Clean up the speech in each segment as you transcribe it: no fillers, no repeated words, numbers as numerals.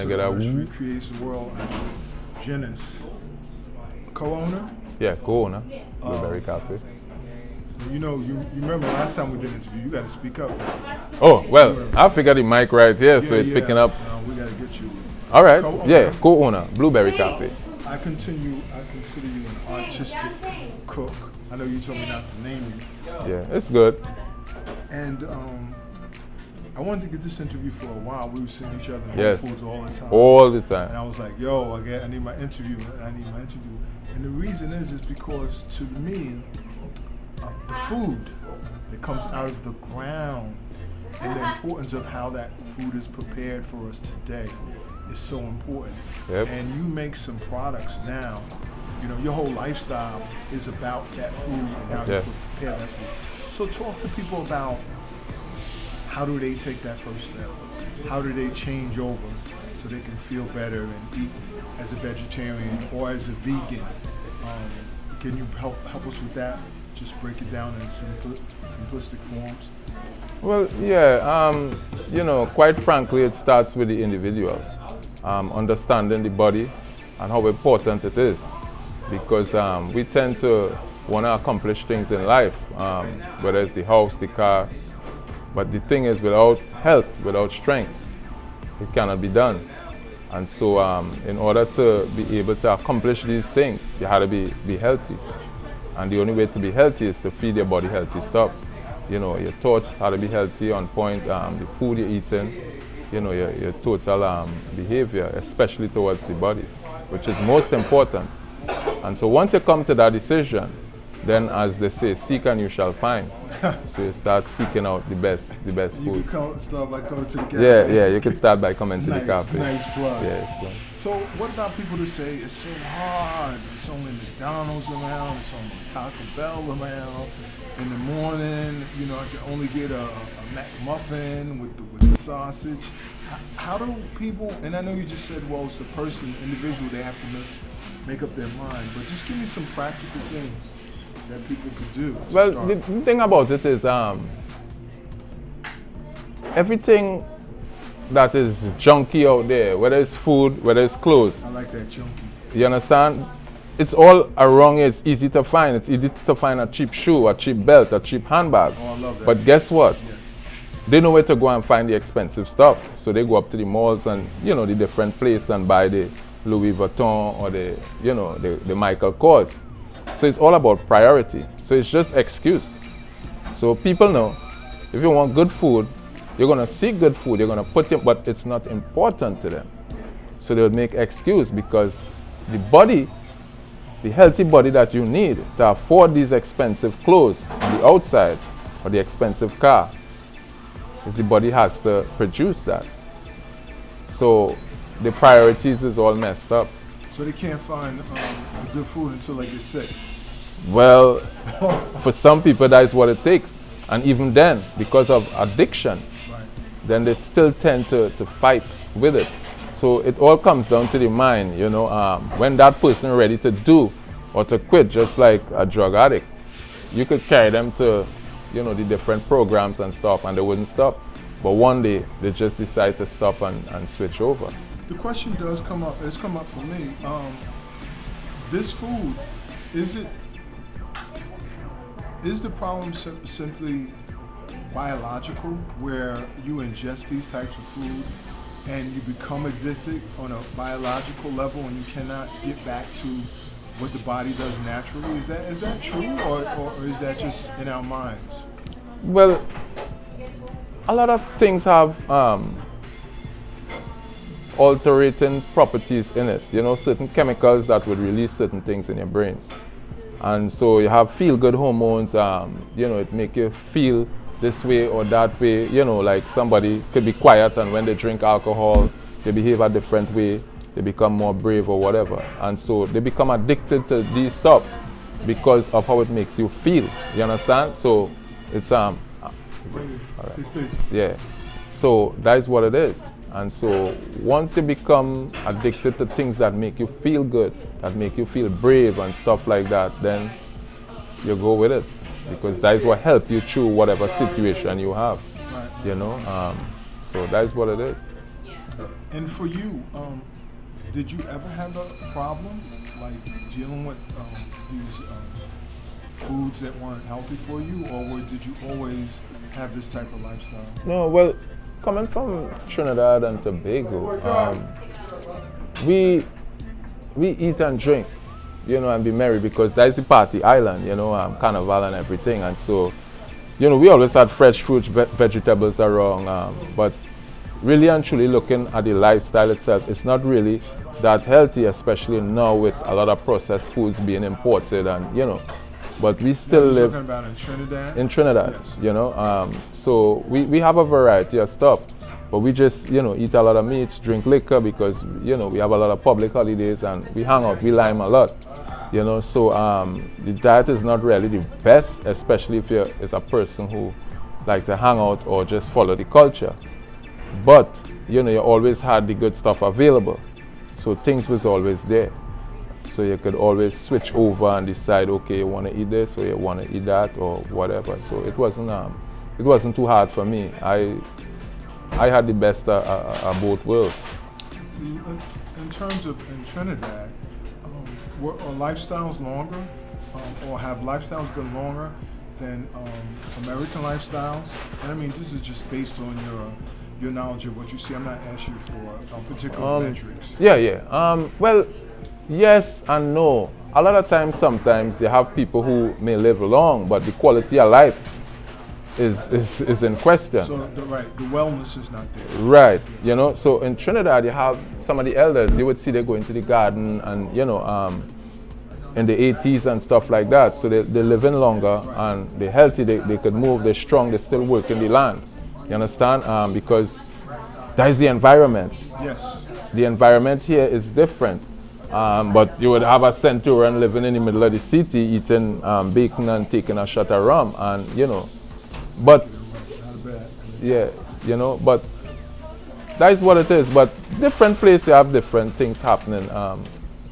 get a Nursery Creates the World. Gennis, co-owner. Yeah, co-owner. Blueberry Cafe. You know, you remember last time we did an interview. You got to speak up. Oh well, I figured the mic right here, so it's picking up. We got to get you. All right. Co-owner. Yeah, co-owner. Blueberry Cafe. I consider you an artistic cook. I know you told me not to name you. Yeah, it's good. And I wanted to get this interview for a while. We were seeing each other in Yes. Whole Foods all the time. All the time. And I was like, yo, I need my interview. And the reason is because to me, the food that comes out of the ground and the importance of how that food is prepared for us today is so important. Yep. And you make some products now. You know, your whole lifestyle is about that food and how you prepare that food. So talk to people about how do they take that first step? How do they change over so they can feel better and eat as a vegetarian or as a vegan? Can you help us with that? Just break it down in simplistic forms. Well, yeah, you know, quite frankly, it starts with the individual. Understanding the body and how important it is. Because we tend to want to accomplish things in life, whether it's the house, the car. But the thing is, without health, without strength, it cannot be done. And so in order to be able to accomplish these things, you have to be healthy. And the only way to be healthy is to feed your body healthy stuff. You know, your thoughts have to be healthy, on point, the food you're eating, you know, your total behavior, especially towards the body, which is most important. And so once you come to that decision, then as they say, seek and you shall find. So you start seeking out the best food. You can start by coming to the cafe. Yeah, you can start by coming to the cafe. Nice plug. Yeah, it's so what about people that say it's so hard, it's only McDonald's around, it's only Taco Bell around, in the morning, you know, I can only get a McMuffin with the sausage. How do people, and I know you just said, well, it's the person, individual, they have to make up their mind, but just give me some practical things that people could do. Well, the thing about it is everything that is junky out there, whether it's food, whether it's clothes. I like that junky. You understand? It's all around here. It's easy to find. It's easy to find a cheap shoe, a cheap belt, a cheap handbag. Oh, I love that. But guess what? Yeah. They know where to go and find the expensive stuff. So they go up to the malls and, you know, the different places and buy the Louis Vuitton or the, you know, the Michael Kors. So it's all about priority. So it's just excuse. So people know if you want good food, you're gonna seek good food. You're gonna put it, but it's not important to them. So they would make excuse because the body, the healthy body that you need to afford these expensive clothes on the outside or the expensive car, is the body has to produce that. So the priorities is all messed up. So they can't find good food until they get sick. Well, for some people that is what it takes. And even then, because of addiction, then they still tend to fight with it. So it all comes down to the mind, you know. When that person ready to do or to quit, just like a drug addict, you could carry them to, you know, the different programs and stuff, and they wouldn't stop. But one day, they just decide to stop and switch over. The question does come up, it's come up for me. This food, is the problem simply biological, where you ingest these types of food and you become addicted on a biological level and you cannot get back to what the body does naturally? Is that true, or is that just in our minds? Well, a lot of things have altering properties in it, you know, certain chemicals that would release certain things in your brains. And so you have feel-good hormones, you know, it make you feel this way or that way, you know, like somebody could be quiet and when they drink alcohol, they behave a different way, they become more brave or whatever. And so they become addicted to these stuff because of how it makes you feel, you understand? So it's, all right. Yeah, so that's what it is. And so once you become addicted to things that make you feel good, that make you feel brave and stuff like that, then you go with it. Because that is what helps you through whatever situation you have, you know. So that is what it is. And for you, did you ever have a problem like dealing with these foods that weren't healthy for you, or did you always have this type of lifestyle? No, well, coming from Trinidad and Tobago, we eat and drink, and be merry, because that's the party island, carnival and everything. And so, we always had fresh fruits, vegetables around, but really and truly looking at the lifestyle itself, it's not really that healthy, especially now with a lot of processed foods being imported, and but we still live talking about in Trinidad. In Trinidad, yes. So we have a variety of stuff, but we just eat a lot of meats, drink liquor, because we have a lot of public holidays and we hang out, we lime a lot, So the diet is not really the best, especially if you're a person who like to hang out or just follow the culture. But you always had the good stuff available, so things was always there. So you could always switch over and decide, okay, you want to eat this or you want to eat that or whatever. So it wasn't too hard for me. I had the best of both worlds. In terms of in Trinidad, are lifestyles longer, or have lifestyles been longer than American lifestyles? And I mean, this is just based on your knowledge of what you see. I'm not asking you for particular metrics. Yeah. Well, yes and no. A lot of times, sometimes they have people who may live long, but the quality of life is in question. So the wellness is not there. Right. So in Trinidad, you have some of the elders. You would see they go into the garden and in the 80s and stuff like that. So they're living longer and they're healthy. They could move. They're strong. They still work in the land. You understand? Because that is the environment. Yes. The environment here is different. But you would have a centurion living in the middle of the city eating bacon and taking a shot of rum, and but but that is what it is. But different places have different things happening.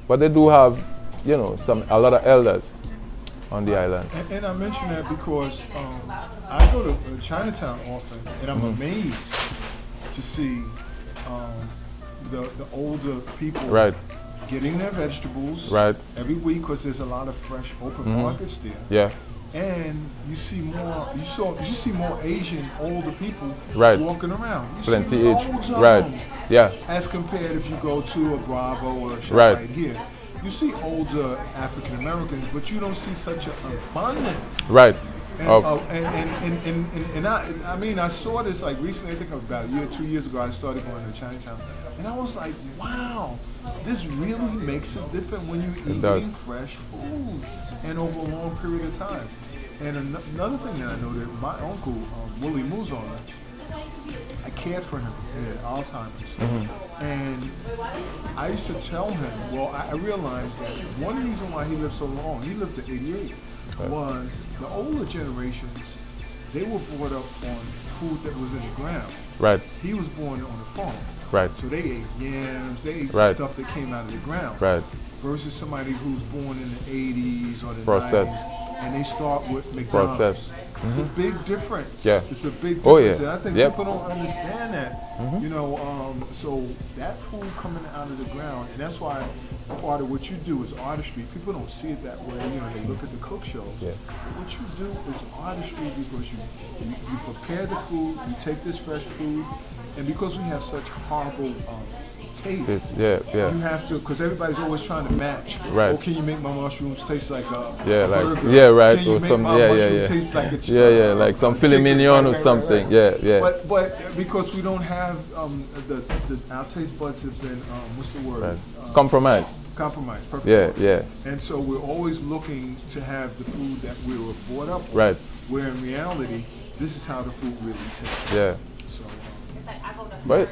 But they do have a lot of elders on the island. And I mention that because I go to Chinatown often, and I'm amazed to see the older people getting their vegetables every week, because there's a lot of fresh open markets there. Yeah. And you see more Asian older people walking around. You Plenty see age. Them, Yeah. As compared if you go to a Bravo or a shop right here. You see older African Americans, but you don't see such an abundance. Right. And, I mean, I saw this like recently. I think about a year, 2 years ago. I started going to Chinatown, and I was like, "Wow, this really makes it different when you're eating fresh food and over a long period of time." And another thing that I know that my uncle Willie Muzon, I cared for him. He had Alzheimer's, and I used to tell him. Well, I realized that one reason why he lived so long, he lived to 88, was the older generations. They were brought up on food that was in the ground. Right. He was born on a farm. Right. So they ate yams. They ate stuff that came out of the ground. Right. Versus somebody who's born in the 80s or the Processed. 90s, and they start with McDonald's. Processed. It's a big difference. Yeah. It's a big difference. Oh, yeah. And I think people don't understand that. So that food coming out of the ground, and that's why part of what you do is artistry. People don't see it that way. They look at the cook shows. Yeah. What you do is artistry, because you prepare the food, you take this fresh food, and because we have such horrible taste, you have to, because everybody's always trying to match. Right. Oh, can you make my mushrooms taste like a like burger? Can you or make some my mushroom taste like a like some filet mignon or something. Yeah. But because we don't have our taste buds have been what's the word? Right. Compromise. Perfect. Yeah. And so we're always looking to have the food that we were brought up with. Right. Where in reality, this is how the food really tastes. Yeah. So. But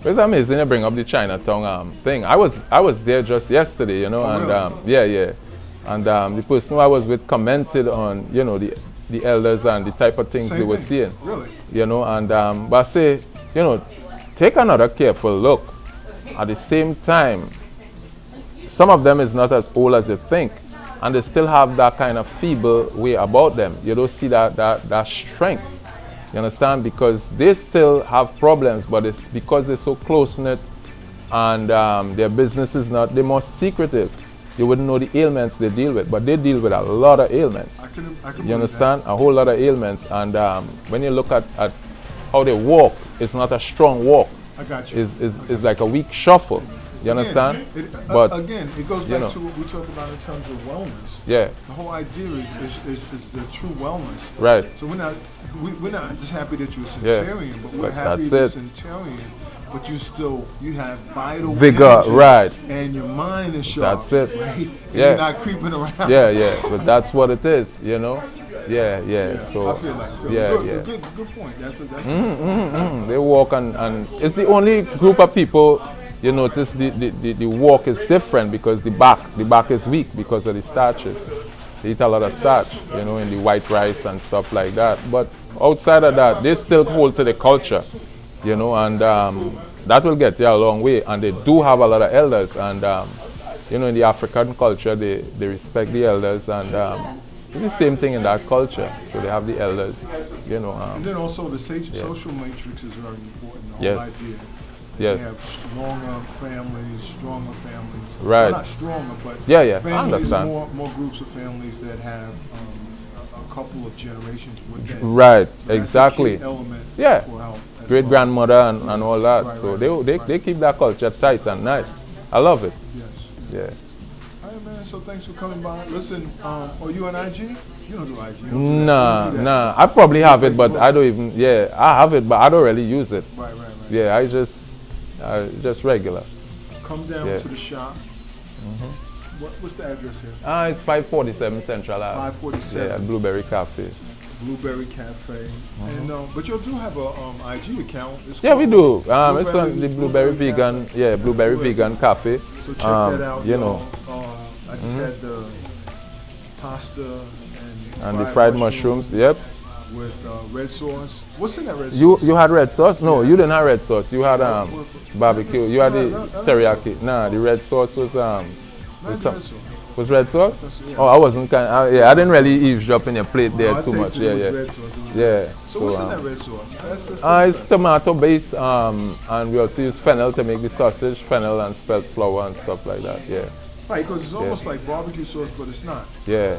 it's amazing you bring up the Chinatown thing. I was there just yesterday, and really? And the person who I was with commented on the elders and the type of things they were seeing. Really? But I say, take another careful look. At the same time, some of them is not as old as you think, and they still have that kind of feeble way about them. You don't see that strength. You understand? Because they still have problems, but it's because they're so close-knit and their business is not, they're more secretive. You wouldn't know the ailments they deal with, but they deal with a lot of ailments. I can You understand? A whole lot of ailments. And when you look at how they walk, it's not a strong walk. I got you. It's like a weak shuffle. You understand? But again, it goes back to what we talk about in terms of wellness. Yeah. The whole idea is the true wellness. Right. So we're not just happy that you're a centurion, but we're But happy that's you're a it. centurion. But you have vital Vigor, energy, right. And your mind is sharp. That's it. Right? And Yeah. you're not creeping around. Yeah. But that's what it is, you know? Yeah. So I feel like good point. That's they walk and it's the only group of people you notice the walk is different because the back is weak because of the starches. They eat a lot of starch, you know, in the white rice and stuff like that. But outside of that, they still hold to the culture, you know, and that will get you a long way. And they do have a lot of elders, and you know, in the African culture, they respect the elders, and it's the same thing in that culture. So they have the elders, you know. And then also the social matrix is very important. The whole Yes. idea. Yes. They have stronger families. Right. Well, not stronger, but Yeah, I families, understand. more groups of families that have a couple of generations with them. Right, So exactly. that's a key element Yeah. for health as Great well. grandmother and all that. Right, So right, they keep that culture tight and nice. I love it. Yes. Yeah. All right, man. So thanks for coming by. Listen, are you on IG? You don't do IG. You don't do that. Nah, You don't do that. nah. I probably have it, but I don't even. Yeah, I have it, but I don't really use it. Right. Yeah, I just regular. Come down Yeah. to the shop. What's the address here? It's 547 Central Ave. 547. Yeah, at Blueberry Cafe. Blueberry Cafe. And but you do have a IG account. It's Yeah, we called do. It's on the Blueberry Vegan. Cafe. Yeah, Blueberry Vegan Cafe. So check that out. You know, I just had the pasta and the fried mushrooms. Yep. with red sauce. What's in that red sauce? You had red sauce? No, you didn't have red sauce. You had barbecue. You had the teriyaki. Nah, the red sauce was Not was red sauce. Was red sauce? Yeah. Oh, I wasn't I didn't really eavesdrop in your plate there I too much. tasted it Yeah. was red sauce. It was Yeah. red. So what's in that red sauce? It's tomato based, and we also use fennel to make the sausage, fennel and spelt flour and stuff like that. Yeah. Right, because it's almost like barbecue sauce, but it's not. Yeah.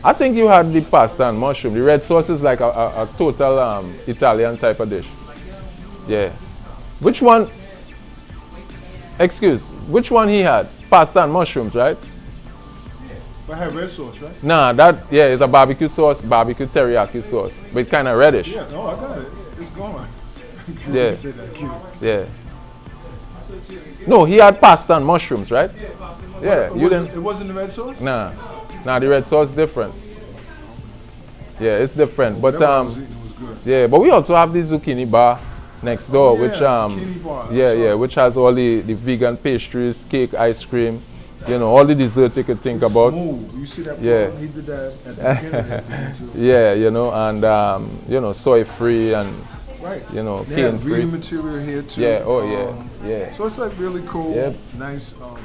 I think you had the pasta and mushroom. The red sauce is like a total Italian type of dish. Yeah. Which one? Which one he had? Pasta and mushrooms, right? But I have red sauce, right? Nah, it's a barbecue sauce, barbecue teriyaki sauce, but kind of reddish. Yeah, no, I got it. It's gone. Yeah. Say that, cute. Yeah. No, he had pasta and mushrooms, right? Yeah, you didn't. It wasn't the red sauce? Nah, the red sauce is different. Yeah, it's different. But Whatever I was eating was good. yeah, but we also have the zucchini bar next door, yeah, which zucchini bar. which has all the vegan pastries, cake, ice cream, you know, all the dessert you could think about. Smooth. You see that? Yeah. He did that at the beginning. Too. Yeah, you know, and you know, soy free and Right. you know, They cane have free. vegan material here too. Yeah, oh yeah. So it's like really cool. Yep. Nice little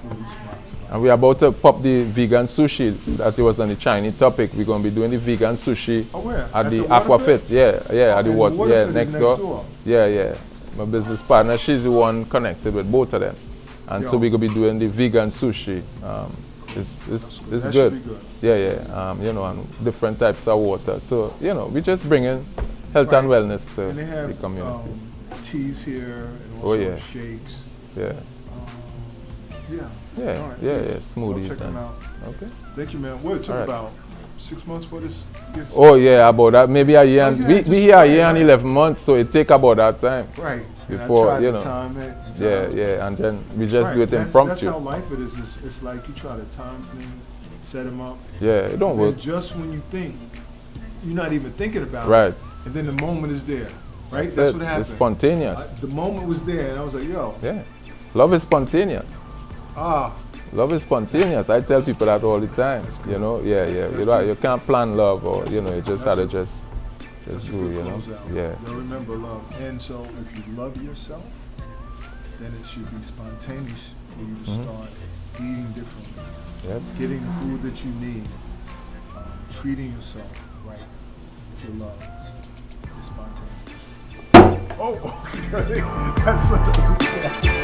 food spot. And we're about to pop the vegan sushi that it was on the Chinese topic. We're going to be doing the vegan sushi Oh, where? at the Waterfit? Aquafit. Yeah, at the And water. Waterfit Yeah, is next next door. door. Yeah. My business partner, she's the one connected with both of them. And so Yo. we're going to be doing the vegan sushi. It's That good. should be good. Yeah. You know, and different types of water. So, you know, we're just bringing health and wellness to And they the have community. teas here and Oh, also yeah. shakes. Yeah. Yeah. Yeah, All right. yeah, Go smoothies. check them and- out. Okay. Thank you, man. Well, it took All right. about 6 months for this. Oh yeah, about that. Maybe a year. And yeah, we just here a year and right. 11 months, so it take about that time. Right. And Before, I tried you to know. time it. Yeah, and then we just Right. do it That's impromptu. how life it is. It's like you try to time things, set them up. Yeah, it don't And work. just when you think, you're not even thinking about Right. it. And then the moment is there. Right? That's it. what happened. It's spontaneous. The moment was there, and I was like, yo, Yeah, love is spontaneous. ah, Love is spontaneous. I tell people that all the time. You know, yeah. You can't plan love, or you know, you just have to just that's a do. good You know, closeout. yeah. You'll remember love. And so if you love yourself, then it should be spontaneous for you to start eating differently, Yep. getting the food that you need, treating yourself right with your love. Oh, okay. That's